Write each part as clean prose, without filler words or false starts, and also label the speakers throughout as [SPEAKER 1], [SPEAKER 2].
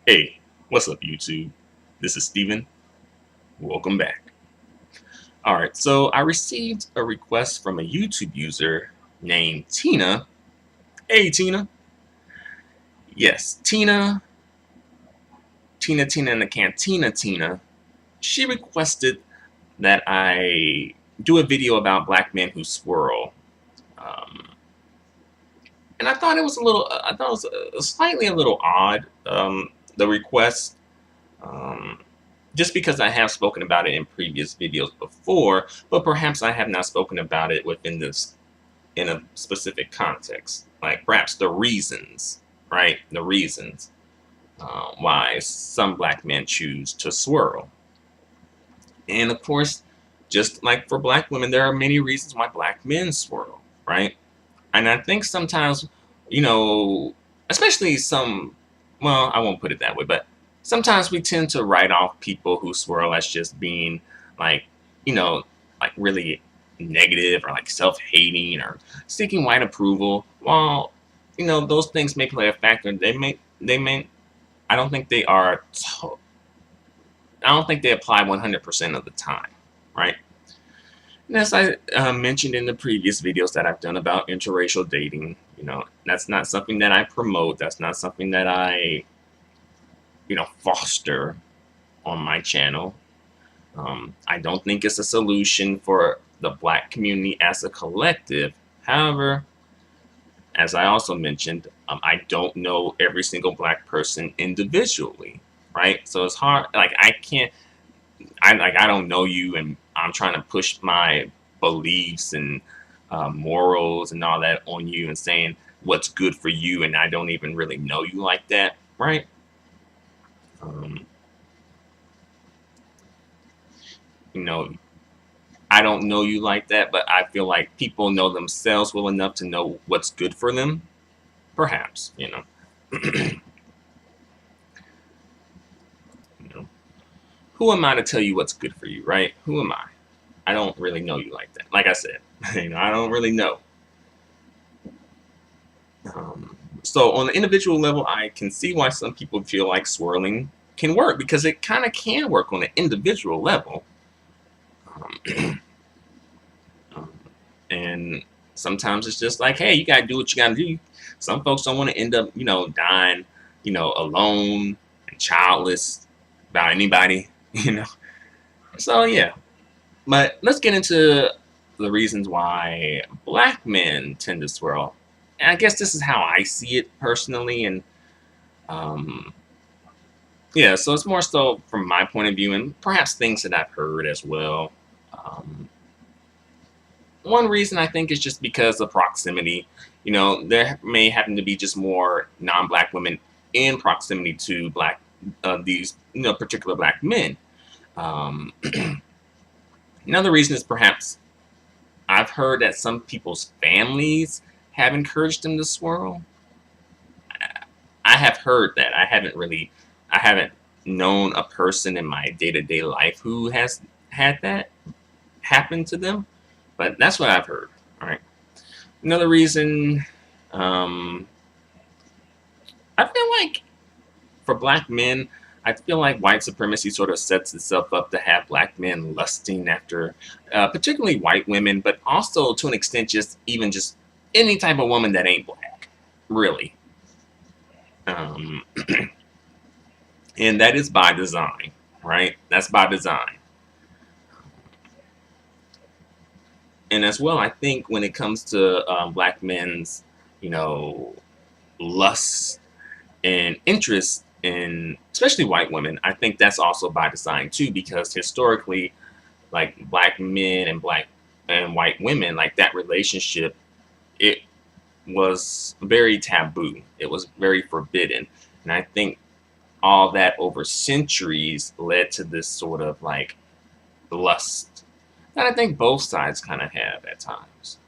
[SPEAKER 1] Hey, what's up, YouTube? This is Steven. Welcome back. Alright, so I received a request from a YouTube user named Tina. Hey, Tina. Yes, Tina in the Cantina Tina. She requested that I do a video about black men who swirl. Um, and I thought it was I thought it was slightly a little odd, the request. Um, just because I have spoken about it in previous videos before, but perhaps I have not spoken about it within this in a specific context, like perhaps the reasons, right? The reasons why some black men choose to swirl. And of course, just like for black women, there are many reasons why black men swirl, right? And I think sometimes, you know, especially well, I won't put it that way, but sometimes we tend to write off people who swirl as just being like, you know, like really negative or like self-hating or seeking white approval. While, those things may play a factor, I don't think they are, I don't think they apply 100% of the time, right? And as I mentioned in the previous videos that I've done about interracial dating, that's not something that I promote. That's not something that I, foster on my channel. I don't think it's a solution for the black community as a collective. However, as I also mentioned, I don't know every single black person individually, right? So it's hard. Like I don't know you, and I'm trying to push my beliefs and morals and all that on you and saying what's good for you, and I don't even really know you like that, right? Um, you know, I don't know you like that, but I feel like people know themselves well enough to know what's good for them. Perhaps, you know, who am I to tell you what's good for you, right? Who am I? I don't really know you like that. Like I said, I don't really know. So on the individual level, I can see why some people feel like swirling can work, because it kind of can work on an individual level. Um, um, and sometimes it's just like, hey, you gotta do what you gotta do. Some folks don't want to end up, dying, alone and childless without anybody, So yeah, but let's get into the reasons why black men tend to swirl. And I guess this is how I see it personally, and um, yeah, so it's more so from my point of view, and perhaps things that I've heard as well. Um, One reason I think is just because of proximity. There may happen to be just more non-black women in proximity to these particular black men. Um, Another reason is perhaps I've heard that some people's families have encouraged them to swirl. I have heard that. I haven't known a person in my day-to-day life who has had that happen to them, but that's what I've heard. All right. Another reason, um, I feel like for black men, I feel like white supremacy sort of sets itself up to have black men lusting after, particularly white women, but also to an extent, just any type of woman that ain't black, really. Um, and that is by design, right? That's by design. And as well, I think when it comes to black men's, you know, lust and interest in, especially white women, I think that's also by design too, because historically, like black men and black and white women, like that relationship, it was very taboo. It was very forbidden. And I think all that over centuries led to this sort of like lust that I think both sides kind of have at times.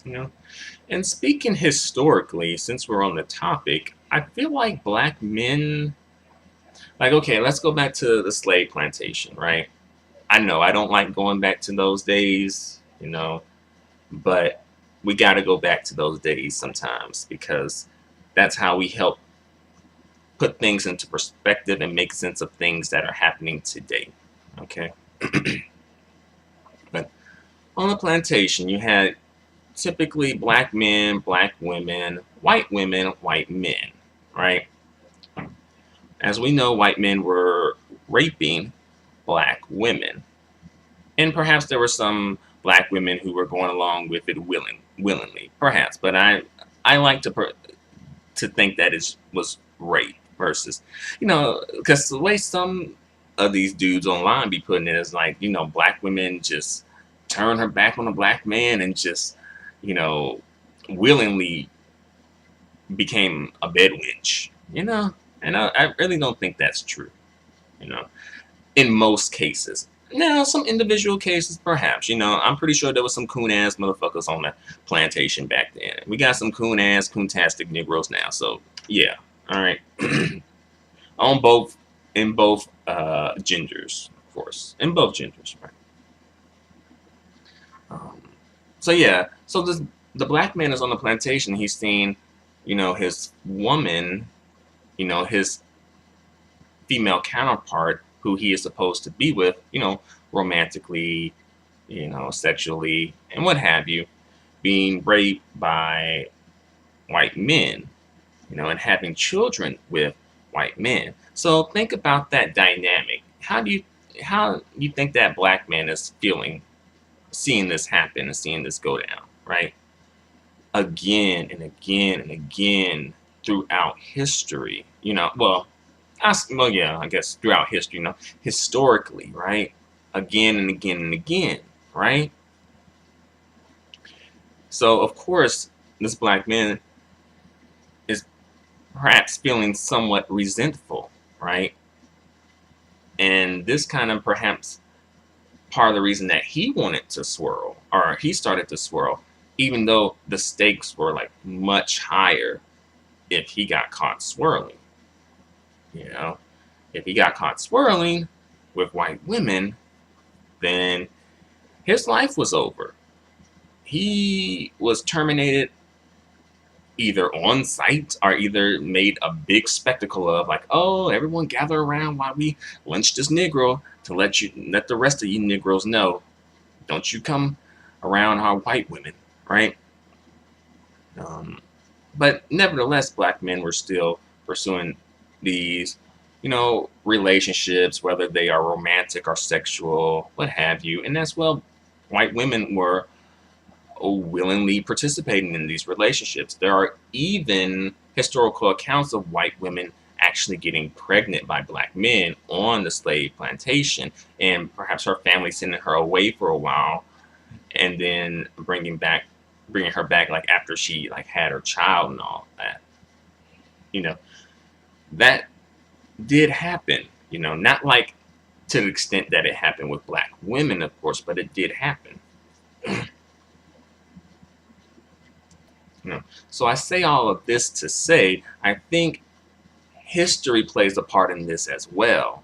[SPEAKER 1] You know, and speaking historically, since we're on the topic, I feel like black men, like, okay, let's go back to the slave plantation, right? I know I don't like going back to those days, but we got to go back to those days sometimes, because that's how we help put things into perspective and make sense of things that are happening today. Okay. But on the plantation, you had typically black men, black women, white men, right? As we know, white men were raping black women. And perhaps there were some black women who were going along with it willingly, perhaps. But I like to think that it was rape versus, because the way some of these dudes online be putting it is like, black women just turn her back on a black man and just, you know, willingly became a bed wench, and I really don't think that's true, you know, in most cases. Now, some individual cases, perhaps, I'm pretty sure there was some coon ass motherfuckers on the plantation back then. We got some coontastic Negroes now, so yeah, all right. on both, in both genders, of course, in both genders, right? Um, so yeah, so the black man is on the plantation. He's seen, his woman, his female counterpart, who he is supposed to be with, romantically, sexually, and what have you, being raped by white men, and having children with white men. So think about that dynamic. How do you think that black man is feeling, seeing this happen and seeing this go down, right? Again and again and again throughout history, yeah, I guess throughout history, historically, right? Again and again and again, right? So of course, this black man is perhaps feeling somewhat resentful, right? And this kind of perhaps part of the reason that he wanted to swirl, or he started to swirl, even though the stakes were like much higher if he got caught swirling. If he got caught swirling with white women, then his life was over. He was terminated either on site or either made a big spectacle of, like, oh, everyone gather around while we lynch this Negro to let the rest of you Negroes know, don't you come around our white women, right? But nevertheless, black men were still pursuing these, relationships, whether they are romantic or sexual, what have you. And as well, white women were willingly participating in these relationships. There are even historical accounts of white women actually getting pregnant by black men on the slave plantation, and perhaps her family sending her away for a while, and then bringing her back like after she like had her child and all that. That did happen. Not like to the extent that it happened with black women, of course, but it did happen. So I say all of this to say, I think history plays a part in this as well,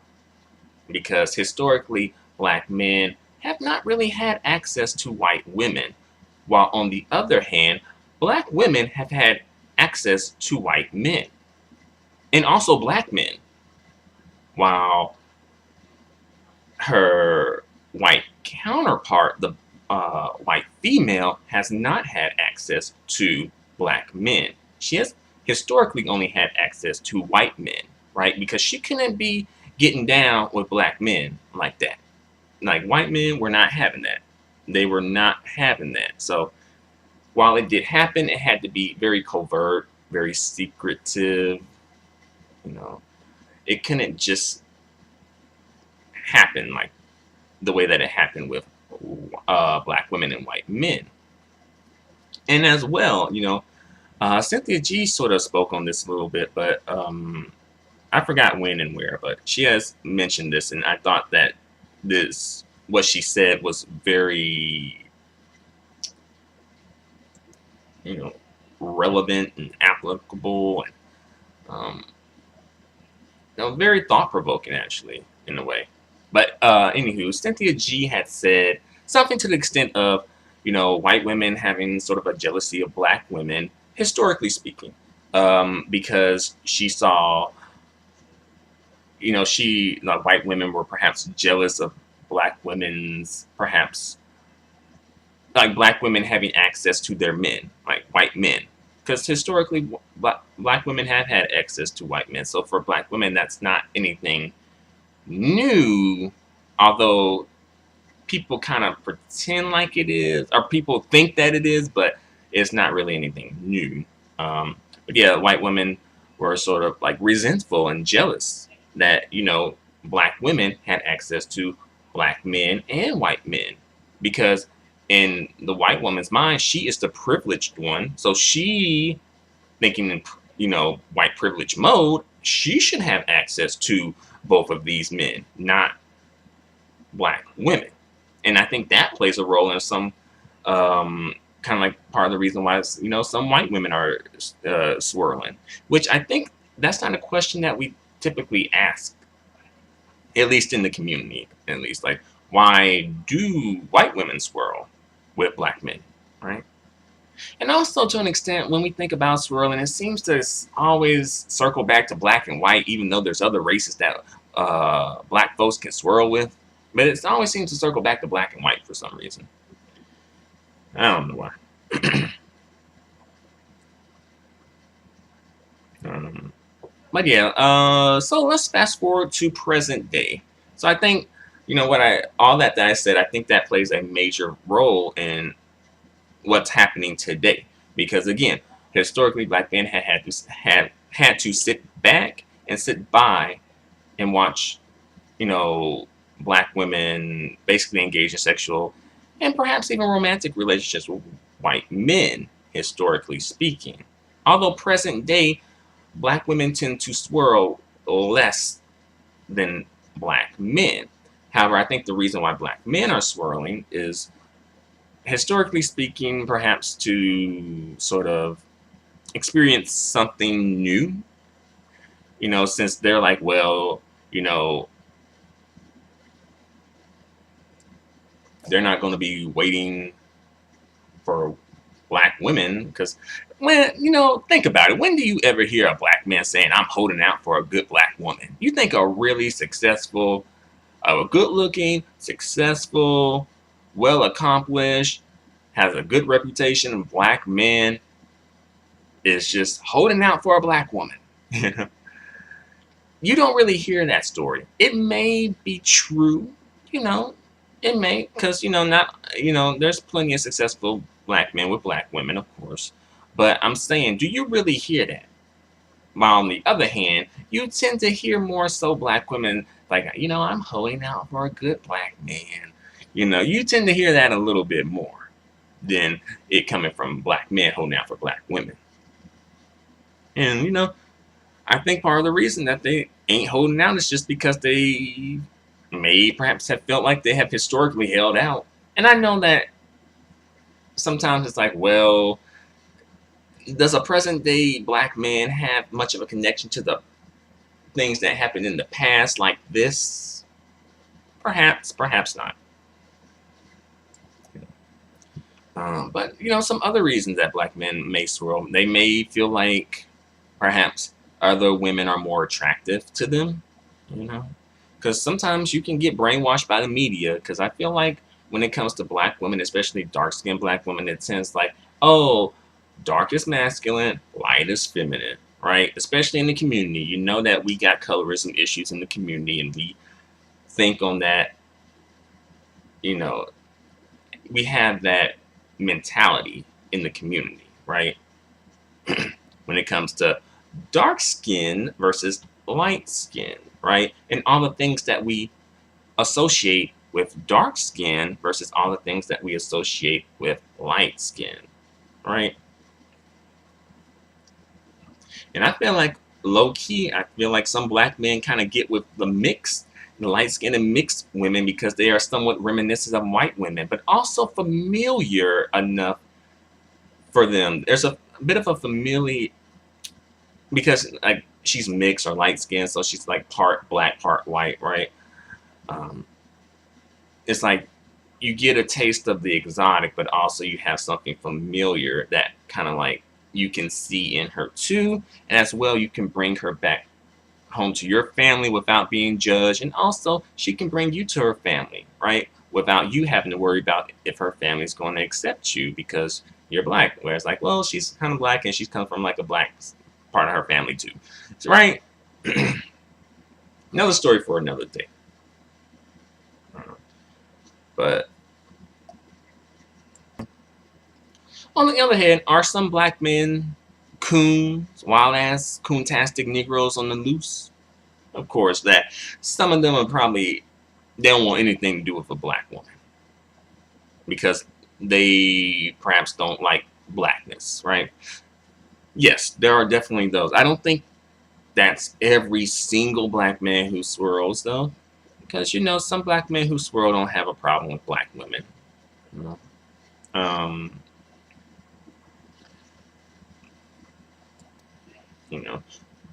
[SPEAKER 1] because historically, black men have not really had access to white women, while on the other hand, black women have had access to white men, and also black men, while her white counterpart, the white female, has not had access to black men. She has historically only had access to white men, right? Because she couldn't be getting down with black men like that. Like, white men were not having that. They were not having that. So while it did happen, it had to be very covert, very secretive. It couldn't just happen like the way that it happened with black women and white men. And as well, Cynthia G sort of spoke on this a little bit, but I forgot when and where, but she has mentioned this, and I thought that what she said was very, relevant and applicable, and very thought-provoking, actually, in a way. But anywho, Cynthia G had said something to the extent of, white women having sort of a jealousy of black women, historically speaking, because she saw, white women were perhaps jealous of black women's, perhaps like black women having access to their men, like white men. Because historically, black women have had access to white men. So for black women, that's not anything new, although people kind of pretend like it is, or people think that it is, but it's not really anything new. But yeah, white women were sort of like resentful and jealous that, black women had access to black men and white men, because in the white woman's mind, she is the privileged one. So she, thinking in, white privilege mode, she should have access to both of these men, not black women. And I think that plays a role in some, kind of like part of the reason why, some white women are swirling, which I think that's not a question that we typically ask, at least in the community, at least. Like, why do white women swirl with black men, right? And also, to an extent, when we think about swirling, it seems to always circle back to black and white, even though there's other races that black folks can swirl with. But it always seems to circle back to black and white for some reason. I don't know why. But yeah, so let's fast forward to present day. So I think, all that I said, I think that plays a major role in what's happening today. Because again, historically, black men had to sit back and sit by and watch, black women basically engage in sexual and perhaps even romantic relationships with white men, historically speaking. Although present day, black women tend to swirl less than black men. However, I think the reason why black men are swirling is, historically speaking, perhaps to sort of experience something new, since they're like, well, they're not going to be waiting for black women. Because think about it. When do you ever hear a black man saying, I'm holding out for a good black woman? You think a really successful, a good looking, successful, well accomplished, has a good reputation black man is just holding out for a black woman? You don't really hear that story. It may be true, it may, because not, there's plenty of successful black men with black women, of course. But I'm saying, do you really hear that? While on the other hand, you tend to hear more so black women like, I'm holding out for a good black man. You tend to hear that a little bit more than it coming from black men holding out for black women. And, I think part of the reason that they ain't holding out is just because they may perhaps have felt like they have historically held out. And I know that sometimes it's like, well, does a present day black man have much of a connection to the things that happened in the past like this? Perhaps, perhaps not. But, some other reasons that black men may swirl. They may feel like perhaps other women are more attractive to them, Because sometimes you can get brainwashed by the media, because I feel like when it comes to black women, especially dark-skinned black women, it tends like, oh, dark is masculine, light is feminine, right? Especially in the community. You know that we got colorism issues in the community, and we think on that, we have that mentality in the community, right? When it comes to dark skin versus light skin, right? And all the things that we associate with dark skin versus all the things that we associate with light skin, right? And I feel like, low-key, I feel like some black men kind of get with the light-skinned and mixed women because they are somewhat reminiscent of white women, but also familiar enough for them. There's a bit of a familiar, because like she's mixed or light-skinned, so she's like part black, part white, right? It's like, you get a taste of the exotic, but also you have something familiar that kind of like you can see in her too, and as well you can bring her back home to your family without being judged, and also she can bring you to her family, right? Without you having to worry about if her family's going to accept you because you're black. Whereas like, well, she's kind of black and she's come from like a black part of her family too, so, right? Another story for another day. But on the other hand, are some black men coons, wild ass, coontastic Negroes on the loose? Of course, that some of them are probably, they don't want anything to do with a black woman because they perhaps don't like blackness, right? Yes, there are definitely those. I don't think that's every single black man who swirls though, because some black men who swirl don't have a problem with black women. You know? Um, you know,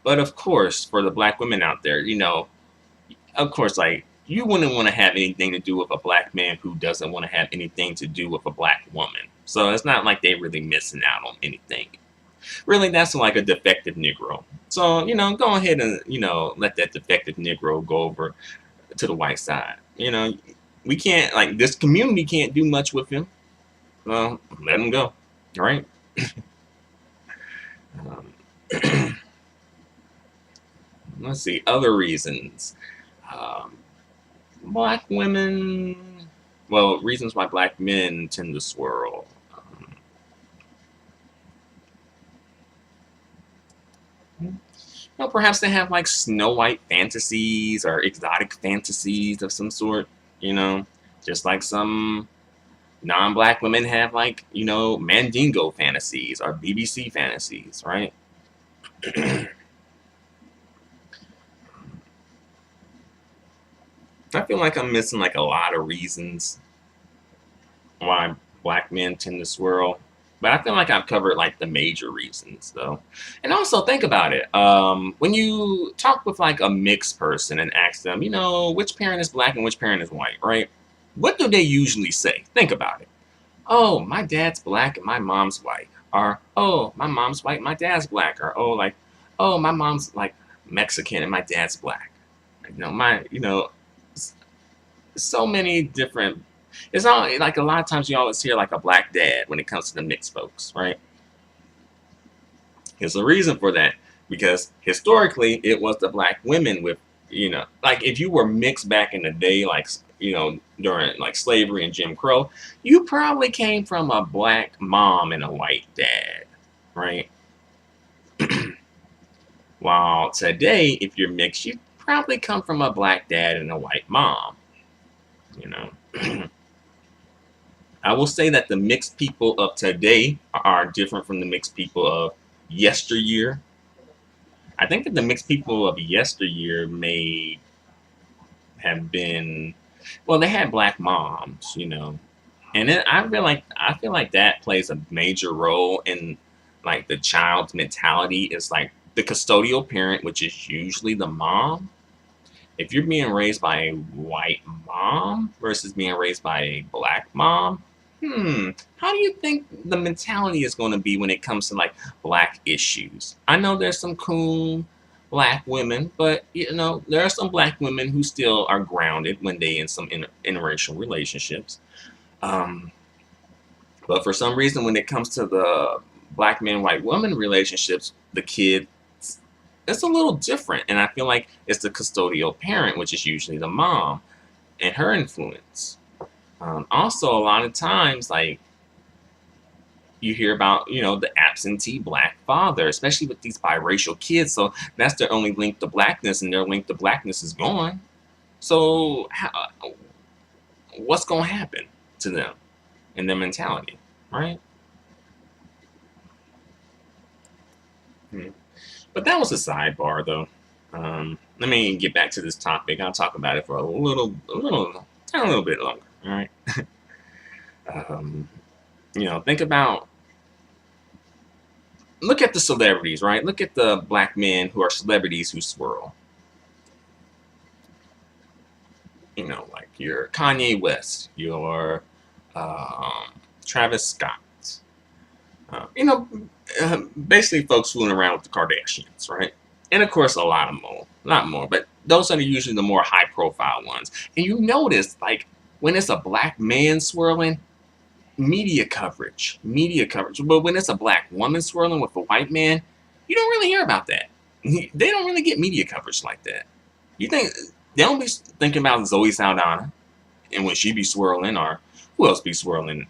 [SPEAKER 1] but of course, for the black women out there, of course, like you wouldn't want to have anything to do with a black man who doesn't want to have anything to do with a black woman. So it's not like they're really missing out on anything. Really, that's like a defective Negro. So, go ahead and, let that defective Negro go over to the white side. We can't, like, this community can't do much with him. Well, let him go. All right? Um, let's see, other reasons. Um, Black women, well, reasons why black men tend to swirl. Well, perhaps they have like Snow White fantasies or exotic fantasies of some sort, you know, just like some non-black women have like, Mandingo fantasies or BBC fantasies, right? I feel like I'm missing like a lot of reasons why black men tend to swirl. But I feel like I've covered like the major reasons though. And also think about it. When you talk with like a mixed person and ask them, which parent is black and which parent is white, right? What do they usually say? Think about it. Oh, my dad's black and my mom's white. Or, oh, my mom's white, my dad's black. Or, oh, like, oh, my mom's like Mexican and my dad's black. So many different. It's all like a lot of times you always hear like a black dad when it comes to the mixed folks, right? There's a reason for that because historically it was the black women with, like if you were mixed back in the day, like during like slavery and Jim Crow, you probably came from a black mom and a white dad, right? While today, if you're mixed, you probably come from a black dad and a white mom, you know. I will say that the mixed people of today are different from the mixed people of yesteryear. I think that the mixed people of yesteryear may have been, well, they had black moms, and then I feel like that plays a major role in like the child's mentality. Is like the custodial parent, which is usually the mom. If you're being raised by a white mom versus being raised by a black mom, how do you think the mentality is going to be when it comes to like black issues? I know there's some cool black women, but there are some black women who still are grounded when they in some interracial relationships. Um, but for some reason, when it comes to the black man white woman relationships, the kid it's a little different, and I feel like it's the custodial parent, which is usually the mom, and her influence. Also, a lot of times, like you hear about, the absentee black father, especially with these biracial kids. So that's their only link to blackness, and their link to blackness is gone. So what's going to happen to them and their mentality, right? Hmm. But that was a sidebar, though. Let me get back to this topic. I'll talk about it for a little bit longer. All right. um, think about, look at the celebrities, right? Look at the black men who are celebrities who swirl. Like your Kanye West, your Travis Scott, you know, basically folks fooling around with the Kardashians, right? And of course, a lot more. But those are usually the more high-profile ones. And you notice, like, when it's a black man swirling, media coverage. But when it's a black woman swirling with a white man, you don't really hear about that. They don't really get media coverage like that. You think they don't be thinking about Zoe Saldana and when she be swirling, or who else be swirling,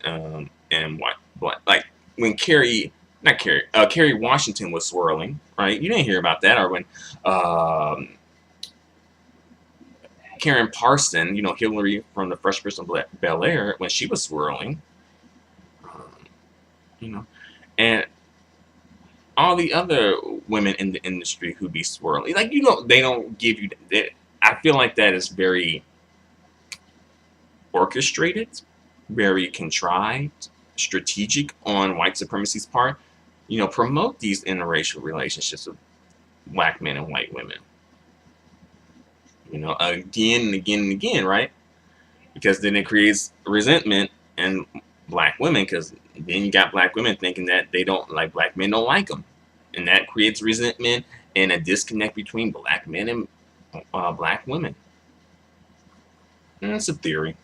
[SPEAKER 1] and what like when Kerry Washington was swirling, right? You didn't hear about that, or when um, Karen Parson, you know, Hillary from the Fresh Prince of Bel Air, when she was swirling, um, you know, and all the other women in the industry who be swirling, like, you know, they don't give you that. I feel like that is very orchestrated, very contrived, strategic on white supremacy's part. You know, promote these interracial relationships with black men and white women. You know, again and again and again, right? Because then it creates resentment in black women, because then you got black women thinking that they don't like black men, don't like them, and that creates resentment and a disconnect between black men and black women. And that's a theory.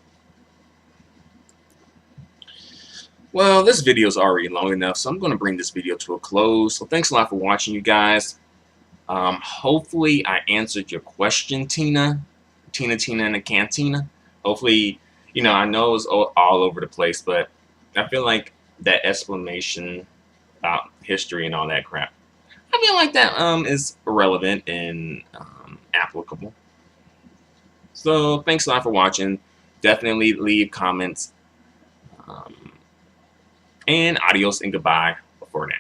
[SPEAKER 1] Well, this video is already long enough, so I'm going to bring this video to a close. So thanks a lot for watching, you guys. Hopefully I answered your question, Tina in the cantina. Hopefully, you know, I know it's all over the place, but I feel like that explanation about history and all that crap, I feel like that is relevant and applicable. So thanks a lot for watching. Definitely leave comments. And adios and goodbye for now.